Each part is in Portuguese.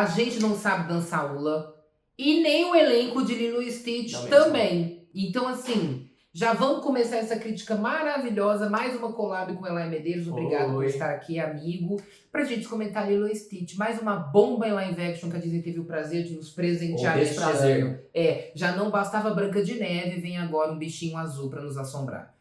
A gente não sabe dançar hula. E nem o elenco de Lilo e Stitch Não mesmo. também. Então, assim, já vamos começar essa crítica maravilhosa. Mais uma collab com Eli Medeiros. Obrigado por Oi. estar aqui, amigo. Pra gente comentar Lilo e Stitch. Mais uma bomba em live action que a Disney teve o prazer de nos presentear Ou este desprazer. ano. Já não bastava Branca de Neve, vem agora um bichinho azul pra nos assombrar.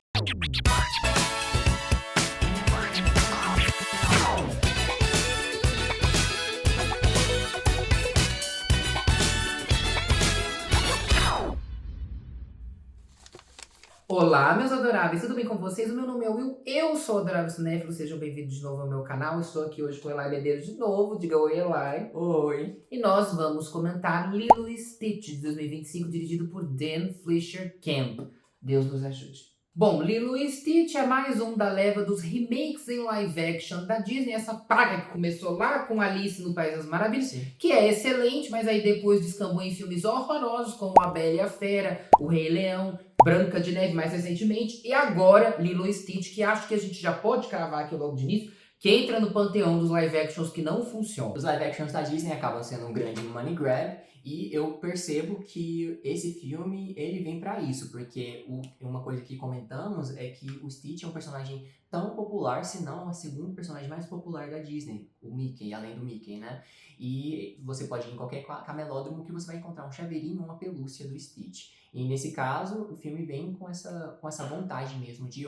Olá, meus adoráveis, tudo bem com vocês? O meu nome é Will, eu sou o Adorável Cinéfilo, sejam bem-vindos de novo ao meu canal. Estou aqui hoje com Eli Medeiros de novo, diga oi, Eli. Oi. E nós vamos comentar Lilo e Stitch de 2025, dirigido por Dan Fleischer Camp. Deus nos ajude. Bom, Lilo e Stitch é mais um da leva dos remakes em live action da Disney, essa praga que começou lá com Alice no País das Maravilhas, Sim. que é excelente, mas aí depois descambou em filmes horrorosos como A Bela e a Fera, O Rei Leão, Branca de Neve mais recentemente, e agora Lilo e Stitch, que acho que a gente já pode cravar aqui logo de início, que entra no panteão dos live actions que não funcionam. Os live actions da Disney acabam sendo um grande money grab e eu percebo que esse filme ele vem pra isso, porque uma coisa que comentamos é que o Stitch é um personagem tão popular, se não o segundo personagem mais popular da Disney, o Mickey, além do Mickey, né? E você pode ir em qualquer camelódromo que você vai encontrar um chaveirinho, uma pelúcia do Stitch. E nesse caso, o filme vem com essa vontade mesmo de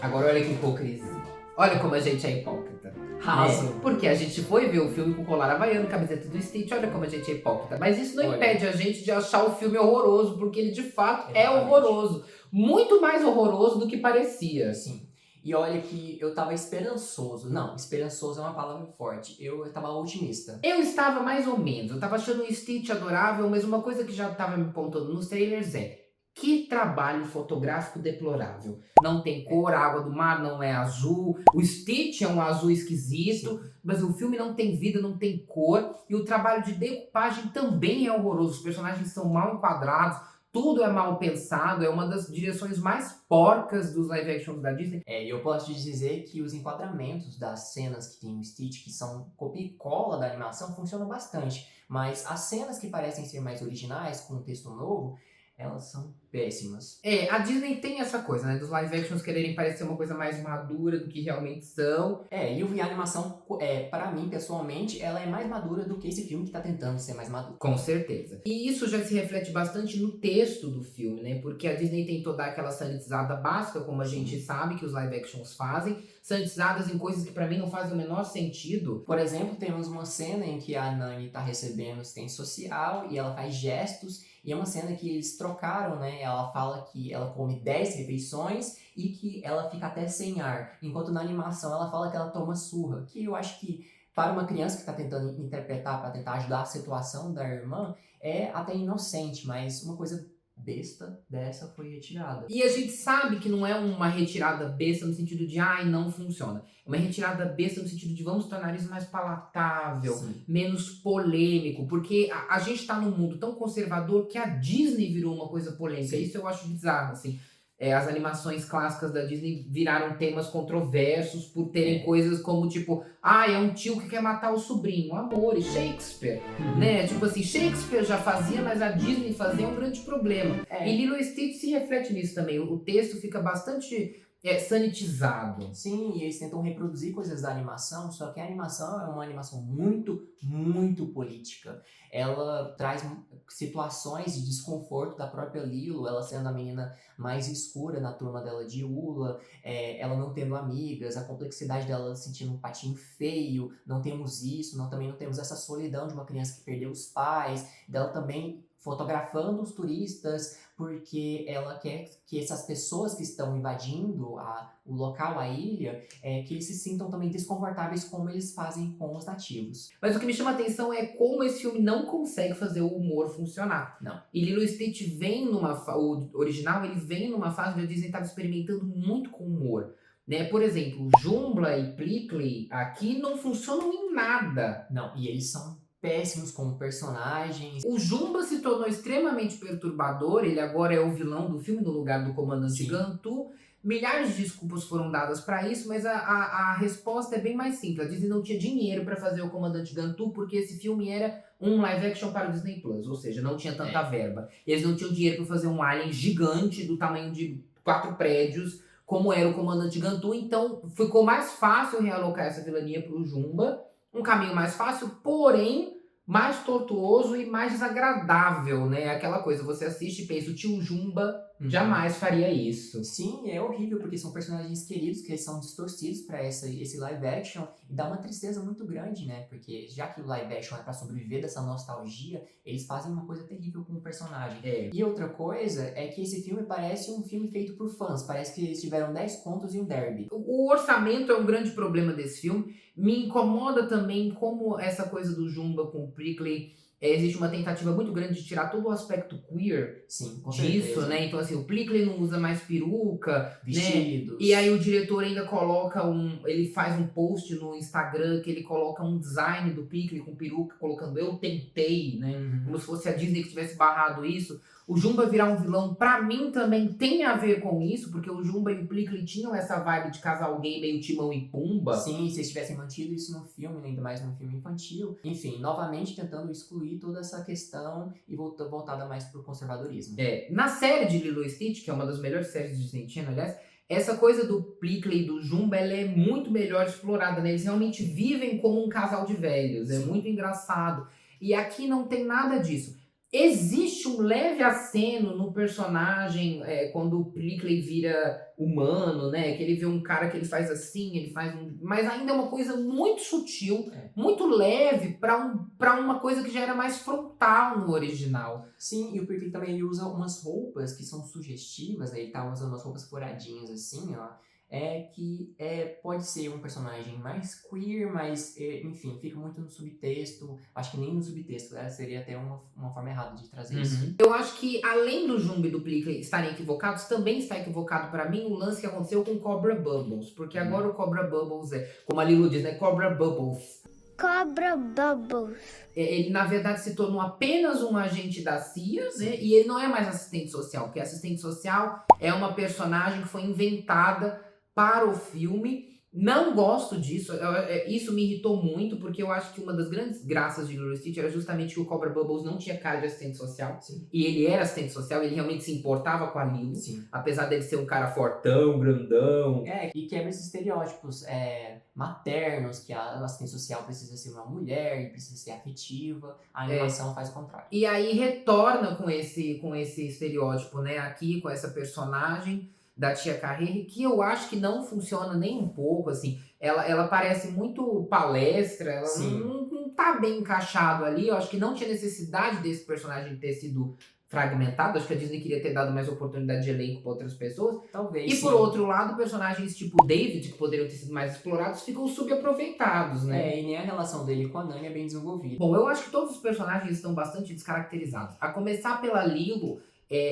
Agora olha que hipocrisia. Olha como a gente é hipócrita. raso. Porque a gente foi ver o filme com colar havaiano, camiseta do Stitch, olha como a gente é hipócrita. Mas isso não Olha. impede a gente de achar o filme horroroso, porque ele de fato é Exatamente. horroroso. Muito mais horroroso do que parecia. Assim. E olha que eu tava esperançoso. Não, esperançoso é uma palavra forte. Eu tava otimista. Eu estava mais ou menos, eu tava achando o Stitch adorável, mas uma coisa que já tava me apontando nos trailers é: que trabalho fotográfico deplorável. Não tem cor, a água do mar não é azul, o Stitch é um azul esquisito, mas o filme não tem vida, não tem cor, e o trabalho de decupagem também é horroroso. Os personagens são mal enquadrados, tudo é mal pensado, é uma das direções mais porcas dos live actions da Disney. E eu posso te dizer que os enquadramentos das cenas que tem o Stitch, que são copia e cola da animação, funcionam bastante. Mas as cenas que parecem ser mais originais, com um texto novo, elas são péssimas. A Disney tem essa coisa, né, dos live actions quererem parecer uma coisa mais madura do que realmente são. E eu vi a animação, para mim, pessoalmente, ela é mais madura do que esse filme que tá tentando ser mais maduro. Com certeza. E isso já se reflete bastante no texto do filme, né? Porque a Disney tentou dar aquela sanitizada básica, como a gente sabe que os live actions fazem, sanitizadas em coisas que pra mim não fazem o menor sentido. Por exemplo, temos uma cena em que a Nani tá recebendo assistência social e ela faz gestos, e é uma cena que eles trocaram, né? Ela fala que ela come 10 refeições e que ela fica até sem ar, enquanto na animação ela fala que ela toma surra, que eu acho que para uma criança que está tentando interpretar, para tentar ajudar a situação da irmã, é até inocente, mas uma coisa besta dessa foi retirada. E a gente sabe que não é uma retirada besta no sentido de ai, não funciona. É uma retirada besta no sentido de vamos tornar isso mais palatável, Sim. menos polêmico, porque a gente tá num mundo tão conservador que a Disney virou uma coisa polêmica. Sim. Isso eu acho bizarro, assim. As animações clássicas da Disney viraram temas controversos por terem coisas como tipo, é um tio que quer matar o sobrinho. Amor, e Shakespeare, né? Tipo assim, Shakespeare já fazia, mas a Disney fazia um grande problema. E Lilo e Stitch se reflete nisso também. O texto fica bastante sanitizado. Sim, e eles tentam reproduzir coisas da animação, só que a animação é uma animação muito, muito política. Ela traz situações de desconforto da própria Lilo, ela sendo a menina mais escura na turma dela de Ula, ela não tendo amigas, a complexidade dela sentindo um patinho feio, não temos isso, também não temos essa solidão de uma criança que perdeu os pais, dela também fotografando os turistas, porque ela quer que essas pessoas que estão invadindo o local, a ilha, que eles se sintam também desconfortáveis como eles fazem com os nativos. Mas o que me chama a atenção é como esse filme não consegue fazer o humor funcionar. Não. E Lilo e Stitch vem o original, ele vem numa fase onde a Disney estava experimentando muito com humor. Né? Por exemplo, Jumbla e Plickly aqui não funcionam em nada. Não, e eles são péssimos como personagens. O Jumba se tornou extremamente perturbador, ele agora é o vilão do filme no lugar do comandante Sim. Gantu, Milhares de desculpas foram dadas pra isso, mas a resposta é bem mais simples. A Disney não tinha dinheiro pra fazer o Comandante Gantu, porque esse filme era um live action para o Disney Plus, ou seja, não tinha tanta verba. Eles não tinham dinheiro pra fazer um alien gigante do tamanho de 4 prédios, como era o Comandante Gantu, então ficou mais fácil realocar essa vilania pro Jumba, um caminho mais fácil, porém mais tortuoso e mais desagradável, né? Aquela coisa, você assiste e pensa, o tio Jumba jamais faria isso. Sim, é horrível, porque são personagens queridos que eles são distorcidos pra esse live action e dá uma tristeza muito grande, né? Porque já que o live action é pra sobreviver dessa nostalgia, eles fazem uma coisa terrível com o personagem. E outra coisa é que esse filme parece um filme feito por fãs, parece que eles tiveram 10 contos e um derby. O orçamento é um grande problema desse filme. Me incomoda também como essa coisa do Jumba com o Prickly. Existe uma tentativa muito grande de tirar todo o aspecto queer Sim, com disso, certeza. né? Então, assim, o Prickly não usa mais peruca, Vestidos. né? E aí o diretor ainda coloca ele faz um post no Instagram que ele coloca um design do Prickly com peruca, colocando eu tentei, né? Como se fosse a Disney que tivesse barrado isso. O Jumba virar um vilão, pra mim, também tem a ver com isso, porque o Jumba e o Prickly tinham essa vibe de casal gay meio Timão e Pumba. Sim, se eles tivessem mantido isso no filme, ainda mais num filme infantil. Enfim, novamente tentando excluir toda essa questão e voltada mais pro conservadorismo. Na série de Lilo e Stitch, que é uma das melhores séries de Disney Channel, aliás, essa coisa do Prickly e do Jumba, ela é muito melhor explorada, né? Eles realmente vivem como um casal de velhos, é muito engraçado. E aqui não tem nada disso. Existe um leve aceno no personagem quando o Prickly vira humano, né? Que ele vê um cara que ele faz assim, ele faz um... Mas ainda é uma coisa muito sutil, muito leve pra uma coisa que já era mais frontal no original. Sim, e o Prickly também ele usa umas roupas que são sugestivas, né? Ele tá usando umas roupas furadinhas assim, ó. Pode ser um personagem mais queer, mas, enfim, fica muito no subtexto. Acho que nem no subtexto, seria até uma forma errada de trazer isso. Eu acho que, além do Jumba e do Prickly estarem equivocados, também está equivocado pra mim o lance que aconteceu com Cobra Bubbles. Porque agora o Cobra Bubbles como a Lilo diz, né? Cobra Bubbles. Cobra Bubbles. Ele, na verdade, se tornou apenas um agente da CIA, né? E ele não é mais assistente social, porque assistente social é uma personagem que foi inventada para o filme. Não gosto disso, isso me irritou muito, porque eu acho que uma das grandes graças de Lilo e Stitch era justamente que o Cobra Bubbles não tinha cara de assistente social. Sim. E ele era assistente social, ele realmente se importava com a Lilo. Sim. Apesar dele ser um cara fortão, grandão. E quebra esses estereótipos maternos, que a assistente social precisa ser uma mulher e precisa ser afetiva. A animação faz o contrário. E aí retorna com esse estereótipo, né? Aqui, com essa personagem da tia Carrere, que eu acho que não funciona nem um pouco, assim. Ela parece muito palestra, ela não tá bem encaixado ali. Eu acho que não tinha necessidade desse personagem ter sido fragmentado. Acho que a Disney queria ter dado mais oportunidade de elenco para outras pessoas. Talvez, E por outro lado, personagens tipo David, que poderiam ter sido mais explorados, ficam subaproveitados, né? E nem a relação dele com a Nani é bem desenvolvida. Bom, eu acho que todos os personagens estão bastante descaracterizados. A começar pela Lilo,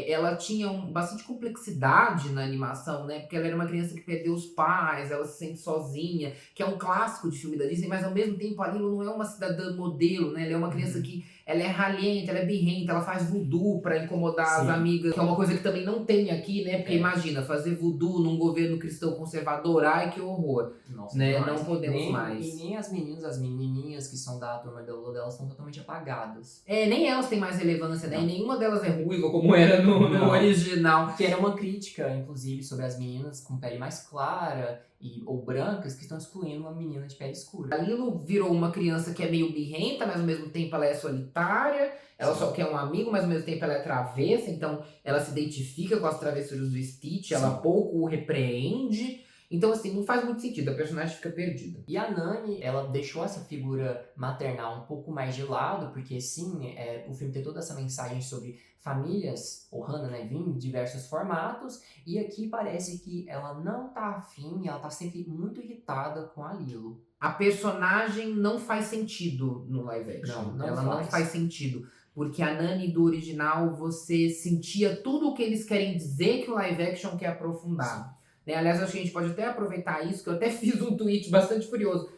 ela tinha bastante complexidade na animação, né? Porque ela era uma criança que perdeu os pais, ela se sente sozinha, que é um clássico de filme da Disney, mas ao mesmo tempo a Lilo não é uma cidadã modelo, né? Ela é uma criança que ela é raliente, ela é birrenta, ela faz voodoo pra incomodar as amigas, que é uma coisa que também não tem aqui, né? Porque imagina, fazer voodoo num governo cristão conservador, ai que horror. Nossa, né? Não podemos mais. E nem as menininhas que são da turma da Lula delas estão totalmente apagadas. Nem elas têm mais relevância, né? E nenhuma delas é ruiva como era no original. Que era uma crítica, inclusive, sobre as meninas com pele mais clara ou brancas que estão excluindo uma menina de pele escura. A Lilo virou uma criança que é meio birrenta, mas ao mesmo tempo ela é solitária. Ela só quer um amigo, mas ao mesmo tempo ela é travessa. Então ela se identifica com as travessuras do Stitch. Ela pouco o repreende. Então, assim, não faz muito sentido, a personagem fica perdida. E a Nani, ela deixou essa figura maternal um pouco mais de lado, porque sim, o filme tem toda essa mensagem sobre famílias, Ohana, né, vêm em diversos formatos, e aqui parece que ela não tá afim, ela tá sempre muito irritada com a Lilo. A personagem não faz sentido no live action. Ela não faz sentido. Porque a Nani do original, você sentia tudo o que eles querem dizer que o live action quer aprofundar. Aliás, acho que a gente pode até aproveitar isso, que eu até fiz um tweet bastante furioso.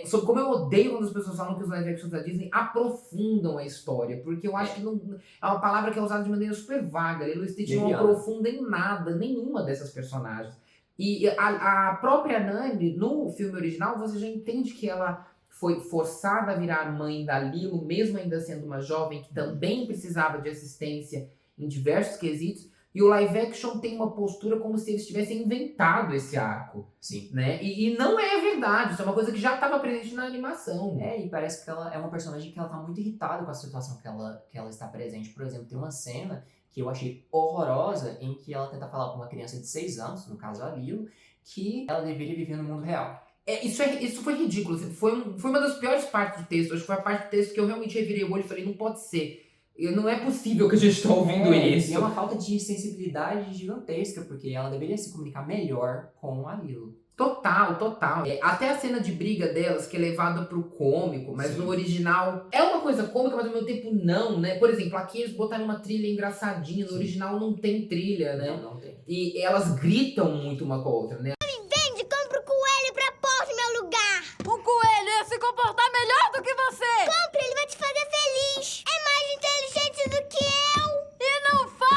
sobre como eu odeio quando as pessoas falam que os live actions da Disney aprofundam a história, porque eu acho que não, é uma palavra que é usada de maneira super vaga. Lilo e Stitch não Leviana. aprofunda em nada, nenhuma dessas personagens. E a própria Nani, no filme original, você já entende que ela foi forçada a virar mãe da Lilo, mesmo ainda sendo uma jovem que também precisava de assistência em diversos quesitos. E o live action tem uma postura como se eles tivessem inventado esse arco, Sim. né? E não é verdade, isso é uma coisa que já estava presente na animação. E parece que ela é uma personagem que ela tá muito irritada com a situação que ela está presente. Por exemplo, tem uma cena que eu achei horrorosa, em que ela tenta falar pra uma criança de 6 anos, no caso a Lilo, que ela deveria viver no mundo real. Isso foi ridículo, assim, foi uma das piores partes do texto. Acho que foi a parte do texto que eu realmente revirei o olho e falei, não pode ser. Não é possível que a gente está ouvindo isso. E é uma falta de sensibilidade gigantesca, porque ela deveria se comunicar melhor com a Lilo. Total. Até a cena de briga delas, que é levada pro cômico, mas Sim. no original é uma coisa cômica, mas ao mesmo tempo não, né? Por exemplo, aqui eles botaram uma trilha engraçadinha, no original não tem trilha, né? Não tem. E elas gritam muito uma com a outra, né? Vende, compra o coelho pra pôr no meu lugar. O coelho ia se comportar melhor do que você! Compre, ele vai te fazer feliz. É mais inteligente do que eu. E não fala!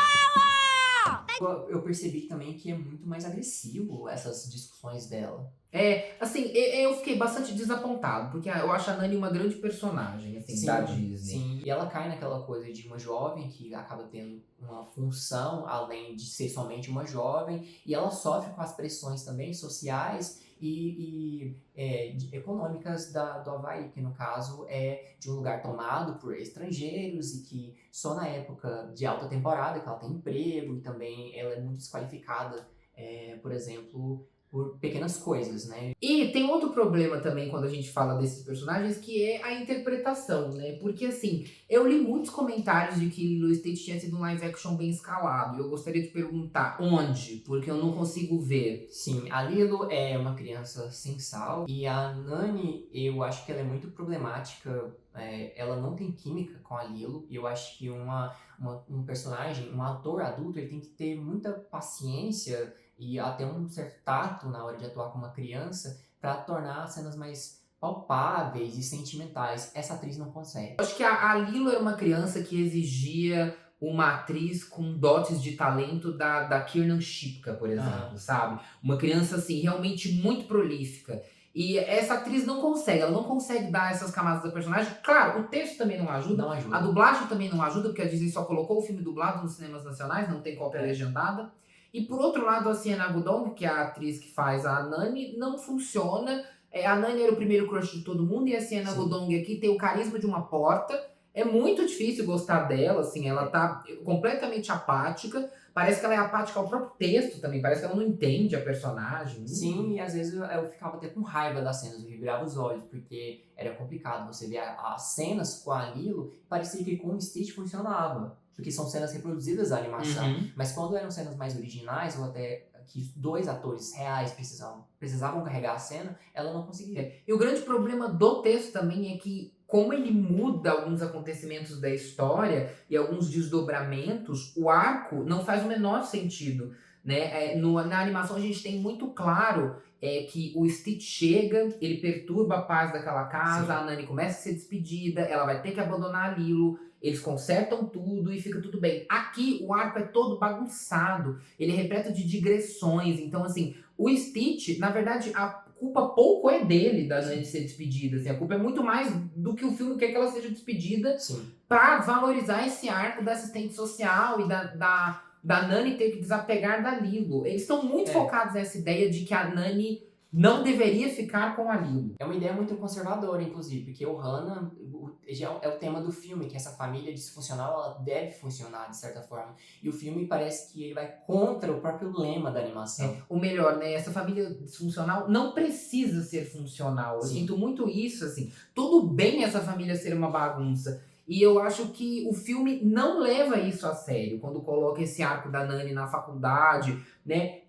Eu percebi também que é muito mais agressivo essas discussões dela. Eu fiquei bastante desapontado, porque eu acho a Nani uma grande personagem, assim, da Disney. Sim, e ela cai naquela coisa de uma jovem que acaba tendo uma função além de ser somente uma jovem, e ela sofre com as pressões também sociais e econômicas do Havaí, que no caso é de um lugar tomado por estrangeiros e que só na época de alta temporada que ela tem emprego, e também ela é muito desqualificada, por exemplo, por pequenas coisas, né? E tem outro problema também quando a gente fala desses personagens, que é a interpretação, né? Porque, assim, eu li muitos comentários de que Lilo e Stitch tinha sido um live action bem escalado. E eu gostaria de perguntar onde, porque eu não consigo ver. Sim, a Lilo é uma criança sem sal, e a Nani, eu acho que ela é muito problemática. Ela não tem química com a Lilo, e eu acho que um personagem, um ator adulto, ele tem que ter muita paciência e até um certo tato na hora de atuar com uma criança para tornar as cenas mais palpáveis e sentimentais. Essa atriz não consegue. Eu acho que a Lilo era uma criança que exigia uma atriz com dotes de talento da Kiernan Shipka, por exemplo, sabe? Uma criança, assim, realmente muito prolífica. E essa atriz não consegue, ela não consegue dar essas camadas da personagem. Claro, o texto também não ajuda, a dublagem também não ajuda, porque a Disney só colocou o filme dublado nos cinemas nacionais, não tem cópia legendada. E por outro lado, a Sienna Agudong, que é a atriz que faz a Nani, não funciona. A Nani era o primeiro crush de todo mundo, e a Sienna Agudong aqui tem o carisma de uma porta. É muito difícil gostar dela, assim, ela tá completamente apática. Parece que ela é apática ao próprio texto também, parece que ela não entende a personagem. Sim, e às vezes eu ficava até com raiva das cenas, eu revirava os olhos, porque era complicado você ver as cenas com a Lilo, parecia que com o Stitch funcionava, porque são cenas reproduzidas da animação, mas quando eram cenas mais originais, ou até que 2 atores reais precisavam carregar a cena, ela não conseguia. E o grande problema do texto também é que, como ele muda alguns acontecimentos da história e alguns desdobramentos, o arco não faz o menor sentido, né? Na animação a gente tem muito claro que o Stitch chega, ele perturba a paz daquela casa, Sim. a Nani começa a ser despedida, ela vai ter que abandonar a Lilo, eles consertam tudo e fica tudo bem. Aqui o arco é todo bagunçado, ele é repleto de digressões, então assim, o Stitch, na verdade, a culpa pouco é dele da Nani ser despedida, assim, a culpa é muito mais do que o filme quer que ela seja despedida. Sim. Pra valorizar esse arco da assistente social e da Nani ter que desapegar da Lilo. Eles estão muito focados nessa ideia de que a Nani não deveria ficar com a Lilo. É uma ideia muito conservadora, inclusive, porque o Hannah já é o tema do filme, que essa família disfuncional ela deve funcionar de certa forma. E o filme parece que ele vai contra o próprio lema da animação. O melhor, né? Essa família disfuncional não precisa ser funcional. Eu Sim. sinto muito isso, assim. Tudo bem essa família ser uma bagunça. E eu acho que o filme não leva isso a sério, quando coloca esse arco da Nani na faculdade, né?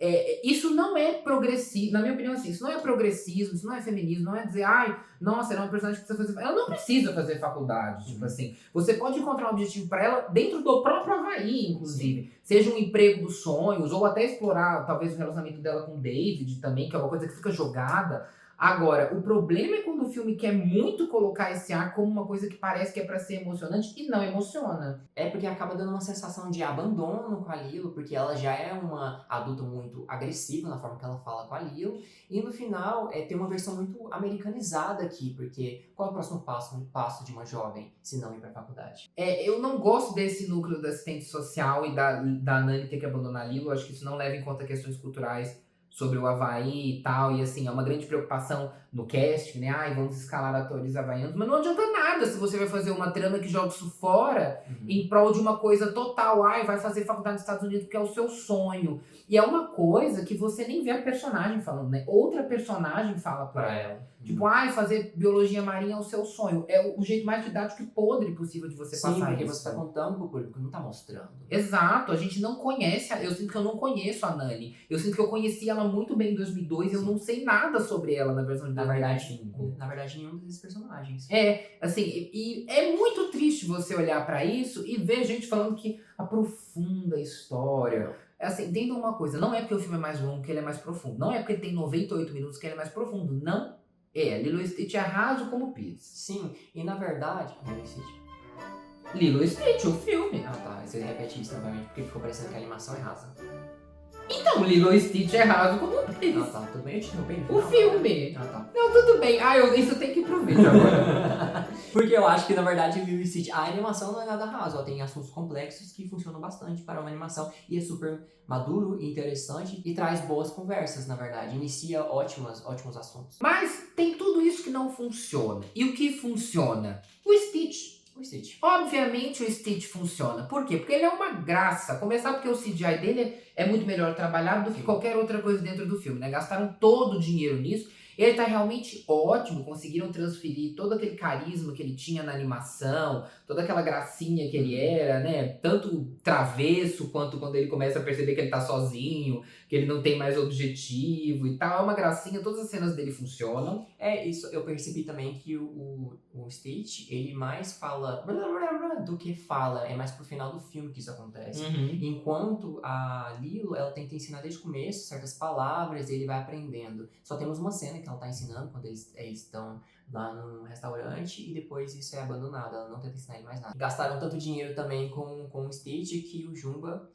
Isso não é progressismo, na minha opinião, assim, isso não é progressismo, isso não é feminismo, não é dizer, ai, nossa, ela é uma personagem que precisa fazer... Ela não precisa fazer faculdade, tipo assim. Você pode encontrar um objetivo pra ela dentro do próprio Havaí, inclusive. Seja um emprego dos sonhos, ou até explorar, talvez, o relacionamento dela com o David também, que é uma coisa que fica jogada. Agora, o problema é quando o filme quer muito colocar esse ar como uma coisa que parece que é pra ser emocionante e não emociona. É porque acaba dando uma sensação de abandono com a Lilo, porque ela já é uma adulta muito agressiva na forma que ela fala com a Lilo. E no final, tem uma versão muito americanizada aqui, porque qual é o próximo passo de uma jovem, se não ir pra faculdade? Eu não gosto desse núcleo da assistente social e da Nani ter que abandonar a Lilo. Acho que isso não leva em conta questões culturais sobre o Havaí e tal. E assim, é uma grande preocupação no casting, né? Ai, vamos escalar atores havaianos. Mas não adianta nada se você vai fazer uma trama que joga isso fora em prol de uma coisa total. Ai, vai fazer faculdade nos Estados Unidos porque é o seu sonho. E é uma coisa que você nem vê a personagem falando, né? Outra personagem fala pra ela. Tipo, ai, fazer biologia marinha é o seu sonho. É o jeito mais didático e podre possível de você Sim, passar porque isso. você tá contando pro público, não tá mostrando. Exato, a gente não conhece, eu sinto que eu não conheço a Nani. Eu sinto que eu conheci ela muito bem em 2002 e eu não sei nada sobre ela na versão de Na verdade, 2005. nenhum desses personagens. Assim, e é muito triste você olhar pra isso e ver gente falando que aprofunda a história. Assim, entenda uma coisa, não é porque o filme é mais longo que ele é mais profundo. Não é porque ele tem 98 minutos que ele é mais profundo. Não é. Lilo e Stitch é raso como pizza. Sim, e na verdade... Lilo e Stitch. Lilo e Stitch, o filme. Ah tá, você repete isso novamente, porque ficou parecendo que a animação é rasa. Então, Lilo e Stitch é raso como Ah pizza. tá, tudo bem, eu te interrompi no O final, filme. né? Ah tá. Não, tudo bem. Isso tem que ir pro vídeo agora. Porque eu acho que, na verdade, Lilo e Stitch, a animação não é nada raso. Ela tem assuntos complexos que funcionam bastante para uma animação. E é super maduro e interessante e traz boas conversas, na verdade. Inicia ótimos assuntos. Mas tem tudo isso que não funciona. E o que funciona? O Stitch. O Stitch. Obviamente o Stitch funciona. Por quê? Porque ele é uma graça. Começar porque o CGI dele é muito melhor trabalhado do que qualquer outra coisa dentro do filme, né? Gastaram todo o dinheiro nisso. Ele tá realmente ótimo, conseguiram transferir todo aquele carisma que ele tinha na animação, toda aquela gracinha que ele era, né? Tanto travesso quanto quando ele começa a perceber que ele tá sozinho, que ele não tem mais objetivo e tal. É uma gracinha, todas as cenas dele funcionam. É, isso eu percebi também que o Stitch, ele mais fala do que fala. É mais pro final do filme que isso acontece. Enquanto a Lilo, ela tenta ensinar desde o começo certas palavras e ele vai aprendendo. Só temos uma cena que ela tá ensinando quando eles estão lá no restaurante e depois isso é abandonado. Ela não tenta ensinar ele mais nada. Gastaram tanto dinheiro também com o Stitch que o Jumba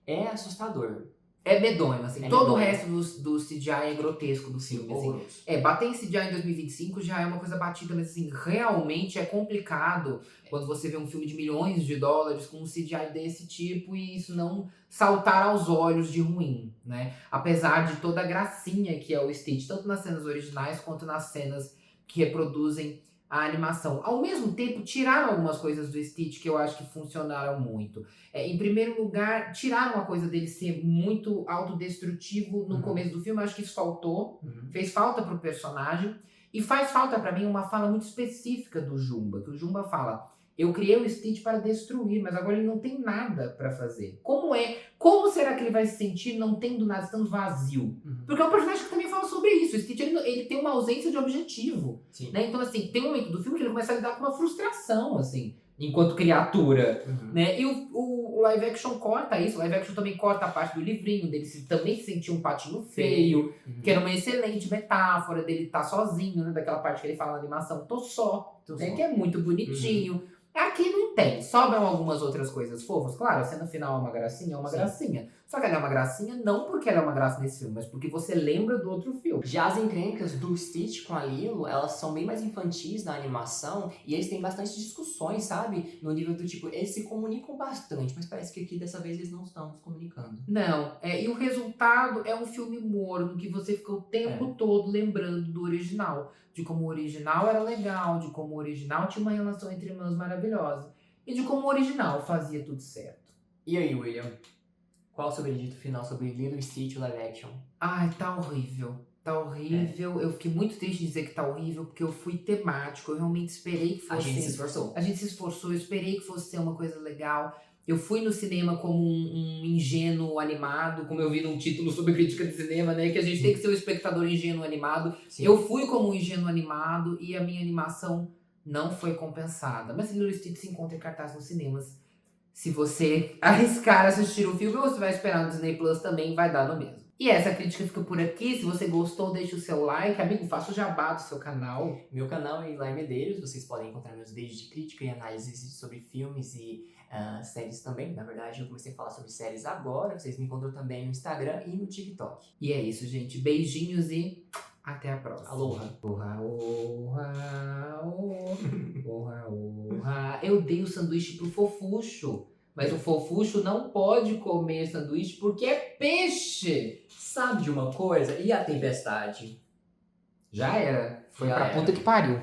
é assustador. É medonho, assim. É Todo o medonho. resto do CGI é grotesco do filme, assim. Horroroso. Bater em CGI em 2025 já é uma coisa batida, mas assim, realmente é complicado quando você vê um filme de milhões de dólares com um CGI desse tipo e isso não saltar aos olhos de ruim, né? Apesar de toda a gracinha que é o Stitch, tanto nas cenas originais quanto nas cenas que reproduzem a animação. Ao mesmo tempo, tiraram algumas coisas do Stitch que eu acho que funcionaram muito. Em primeiro lugar, tiraram a coisa dele ser muito autodestrutivo no começo do filme. Eu acho que isso faltou. Fez falta pro personagem. E faz falta pra mim uma fala muito específica do Jumba. Que o Jumba fala, eu criei o Stitch para destruir, mas agora ele não tem nada pra fazer. Como será que ele vai se sentir não tendo nada, estando vazio? Porque é um personagem que também fala sobre isso. O Stitch, ele tem uma ausência de objetivo. Sim. Né? Então, assim, tem um momento do filme que ele começa a lidar com uma frustração, assim, enquanto criatura. Né? E o live action corta isso. O live action também corta a parte do livrinho, dele também se sentir um patinho feio, que era uma excelente metáfora dele estar sozinho, né? Daquela parte que ele fala na animação, tô só, né? Que é muito bonitinho. Aqui não tem, sobram algumas outras coisas fofas. Claro, a cena final é uma gracinha, gracinha. Só que ela é uma gracinha não porque ela é uma graça nesse filme, mas porque você lembra do outro filme. Já as encrencas do Stitch com a Lilo, elas são bem mais infantis na animação e eles têm bastante discussões, sabe? No nível do tipo, eles se comunicam bastante, mas parece que aqui dessa vez eles não estão se comunicando. Não, e o resultado é um filme morno, que você fica o tempo todo lembrando do original. De como o original era legal, de como o original tinha uma relação entre irmãos maravilhosa. E de como o original fazia tudo certo. E aí, William? Qual o seu veredito final sobre Lilo e Stitch live action? Ai, tá horrível. Tá horrível. Eu fiquei muito triste de dizer que tá horrível, porque eu fui temático. Eu realmente esperei que fosse... A gente se esforçou. A gente se esforçou, eu esperei que fosse ser uma coisa legal. Eu fui no cinema como um ingênuo animado, como eu vi num título sobre crítica de cinema, né? Que a gente tem que ser um espectador ingênuo animado. Sim. Eu fui como um ingênuo animado e a minha animação não foi compensada. Mas Lilo e Stitch se encontra em cartaz nos cinemas. Se você arriscar assistir o filme ou você vai esperar no Disney Plus também, vai dar no mesmo. E essa crítica fica por aqui. Se você gostou, deixa o seu like. Amigo, faça o jabá do seu canal. Meu canal é Eli Medeiros, vocês podem encontrar meus vídeos de crítica e análise sobre filmes e séries também. Na verdade, eu comecei a falar sobre séries agora, vocês me encontram também no Instagram e no TikTok. E é isso, gente. Beijinhos e até a próxima. Aloha! Orra, orra, orra, orra. Eu dei o sanduíche pro Fofuxo. Mas o Fofuxo não pode comer sanduíche porque é peixe. Sabe de uma coisa? E a tempestade? Já era. Foi Já pra era. puta que pariu.